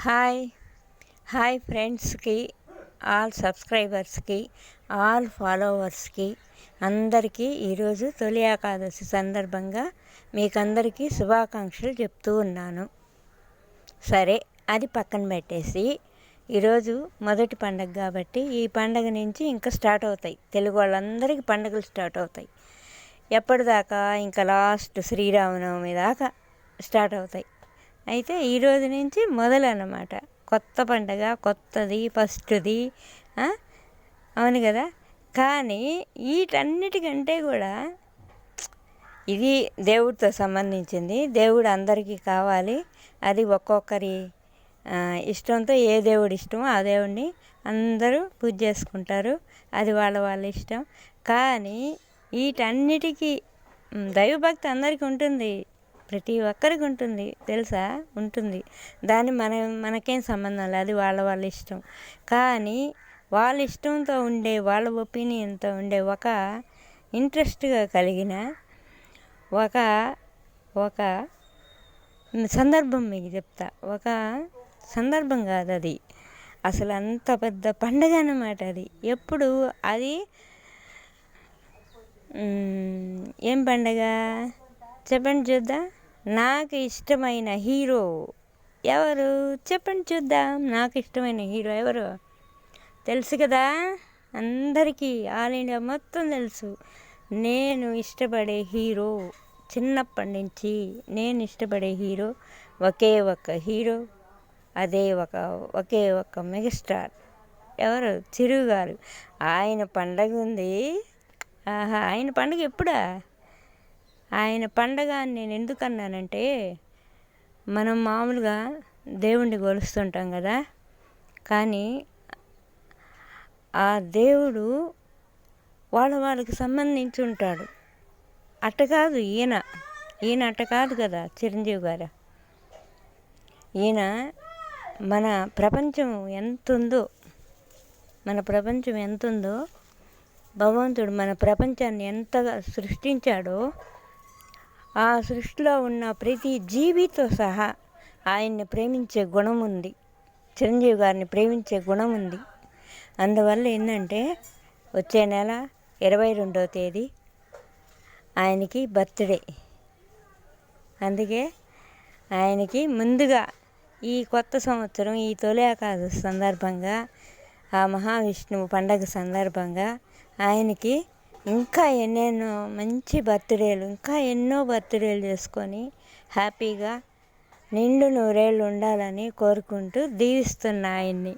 Hi hi ఫ్రెండ్స్కి, all సబ్స్క్రైబర్స్కి, all ఫాలోవర్స్కి అందరికీ ఈరోజు తొలి ఏకాదశి సందర్భంగా మీకందరికీ శుభాకాంక్షలు చెప్తూ ఉన్నాను. సరే, అది పక్కన పెట్టేసి ఈరోజు మొదటి పండగ కాబట్టి ఈ పండగ నుంచి ఇంకా స్టార్ట్ అవుతాయి. తెలుగు వాళ్ళందరికీ పండుగలు స్టార్ట్ అవుతాయి. ఎప్పటిదాకా ఇంకా లాస్ట్ శ్రీరామనవమి దాకా స్టార్ట్ అవుతాయి. అయితే ఈరోజు నుంచి మొదలన్నమాట. కొత్త పండగ, కొత్తది, ఫస్ట్ది. అవును కదా. కానీ వీటన్నిటికంటే కూడా ఇది దేవుడితో సంబంధించింది. దేవుడు అందరికీ కావాలి. అది ఒక్కొక్కరి ఇష్టంతో ఏ దేవుడు ఇష్టమో ఆ దేవుడిని అందరూ పూజ చేసుకుంటారు. అది వాళ్ళ ఇష్టం. కానీ వీటన్నిటికీ దైవభక్తి అందరికీ ఉంటుంది. ప్రతి ఒక్కరికి ఉంటుంది, తెలుసా? ఉంటుంది. దాన్ని మనకేం సంబంధం లేదు. అది వాళ్ళ ఇష్టం. కానీ వాళ్ళ ఇష్టంతో ఉండే, వాళ్ళ ఒపీనియన్తో ఉండే ఒక ఇంట్రెస్ట్గా కలిగిన ఒక సందర్భం మీకు చెప్తా. ఒక సందర్భం కాదు అది, అసలు అంత పెద్ద పండగ అన్నమాట. అది ఎప్పుడు అది ఏం పండగ చెప్పండి చూద్దాం. నాకు ఇష్టమైన హీరో ఎవరు చెప్పండి చూద్దాం. నాకు ఇష్టమైన హీరో ఎవరు తెలుసు కదా అందరికీ, ఆల్ ఇండియా మొత్తం తెలుసు. నేను ఇష్టపడే హీరో, చిన్నప్పటి నుంచి నేను ఇష్టపడే హీరో ఒకే ఒక్క హీరో, అదే ఒకే ఒక్క మెగాస్టార్. ఎవరు? చిరు గారు. ఆయన పండగ ఉంది. ఆహా, ఆయన పండుగ ఎప్పుడా? ఆయన పండగ నేను ఎందుకు అన్నానంటే, మనం మామూలుగా దేవుణ్ణి కొలుస్తుంటాం కదా, కానీ ఆ దేవుడు వాళ్ళకి సంబంధించి ఉంటాడు. అట్ట కాదు ఈయన అట్ట కాదు కదా చిరంజీవి గారు. ఈయన మన ప్రపంచం ఎంతుందో భగవంతుడు మన ప్రపంచాన్ని ఎంతగా సృష్టించాడో, ఆ సృష్టిలో ఉన్న ప్రతి జీవితో సహా ఆయన్ని ప్రేమించే గుణం ఉంది. చిరంజీవి గారిని ప్రేమించే గుణం ఉంది. అందువల్ల ఏంటంటే వచ్చే నెల 22వ తేదీ ఆయనకి బర్త్డే. అందుకే ఆయనకి ముందుగా ఈ కొత్త సంవత్సరం, ఈ తొలి ఏకాదశి సందర్భంగా, ఆ మహావిష్ణువు పండగ సందర్భంగా ఆయనకి ఇంకా ఎన్నెన్నో మంచి బర్త్డేలు, ఇంకా ఎన్నో బర్త్డేలు చేసుకొని హ్యాపీగా నిండు నూరేళ్ళు ఉండాలని కోరుకుంటూ దీవిస్తున్నా ఆయన్ని.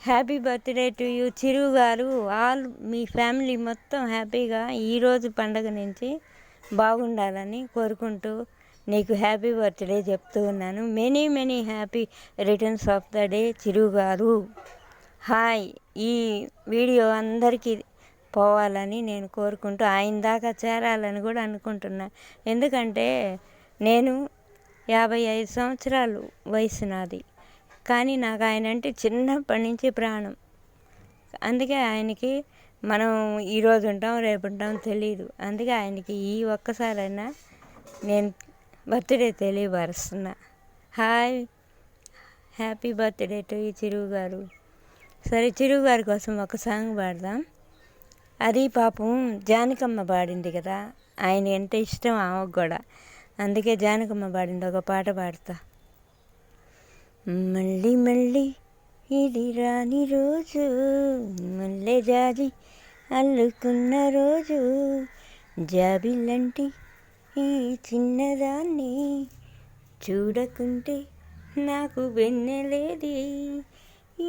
హ్యాపీ బర్త్డే టు యూ చిరు గారు. ఆల్ మీ ఫ్యామిలీ మొత్తం హ్యాపీగా ఈరోజు పండగ నుంచి బాగుండాలని కోరుకుంటూ నీకు హ్యాపీ బర్త్డే చెప్తూ ఉన్నాను. Many happy returns of the day Chiru గారు. హాయ్. ఈ వీడియో అందరికీ పోవాలని నేను కోరుకుంటూ ఆయన దాకా చేరాలని కూడా అనుకుంటున్నా. ఎందుకంటే నేను 55 సంవత్సరాలు వయసు నాది. కానీ నాకు ఆయన అంటే చిన్నప్పటి నుంచి ప్రాణం. అందుకే ఆయనకి మనం ఈరోజు ఉంటాం, రేపు ఉంటాం తెలియదు. అందుకే ఆయనకి ఈ ఒక్కసారైనా నేను బర్త్డే తెలియపరుస్తున్నా. హాయ్, హ్యాపీ బర్త్డే టు ఈ చిరు గారు. సరే, చిరు గారి కోసం ఒక సాంగ్ పాడదాం. అది పాపం జానకమ్మ పాడింది కదా, ఆయన ఎంత ఇష్టం ఆమెకు కూడా. అందుకే జానకమ్మ పాడింది ఒక పాట పాడతా. మళ్ళీ మళ్ళీ ఇది రాని రోజు, మల్లె జాజి అల్లుకున్న రోజు, జాబిల్లంటి ఈ చిన్నదాన్ని చూడకుంటే నాకు వెన్నెలేది,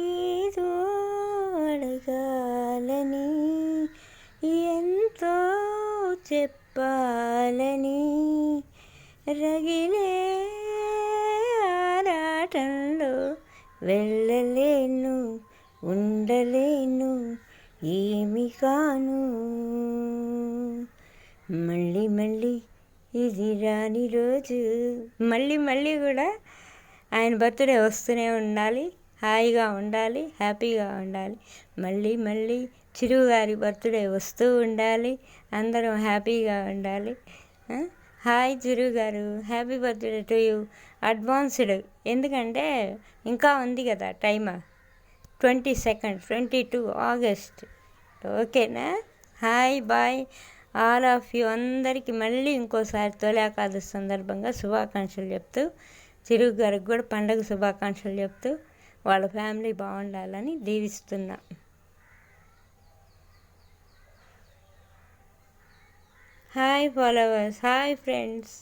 ఏదో అడగాలని ఎంతో చెప్పాలని రగిలే ఆరాటంలో వెళ్ళలేను, ఉండలేను, ఏమి కాను. మళ్ళీ మళ్ళీ ఇది రాని రోజు. మళ్ళీ కూడా ఆయన బర్త్డే వస్తూనే ఉండాలి, హాయిగా ఉండాలి, హ్యాపీగా ఉండాలి. మళ్ళీ చిరు గారి బర్త్డే వస్తూ ఉండాలి, అందరం హ్యాపీగా ఉండాలి. Hi Chiru garu, happy birthday to you. Advanced, ఎందుకంటే ఇంకా ఉంది కదా టైమ్. 22 22 ఆగస్ట్. ఓకేనా? Hi bye all of you. అందరికీ మళ్ళీ ఇంకోసారి తొలి ఏకాదశి సందర్భంగా శుభాకాంక్షలు చెప్తూ, చిరు గారికి కూడా పండగ శుభాకాంక్షలు చెప్తూ వాళ్ళ ఫ్యామిలీ బాగుండాలని దీవిస్తున్నా. Hi followers, hi friends.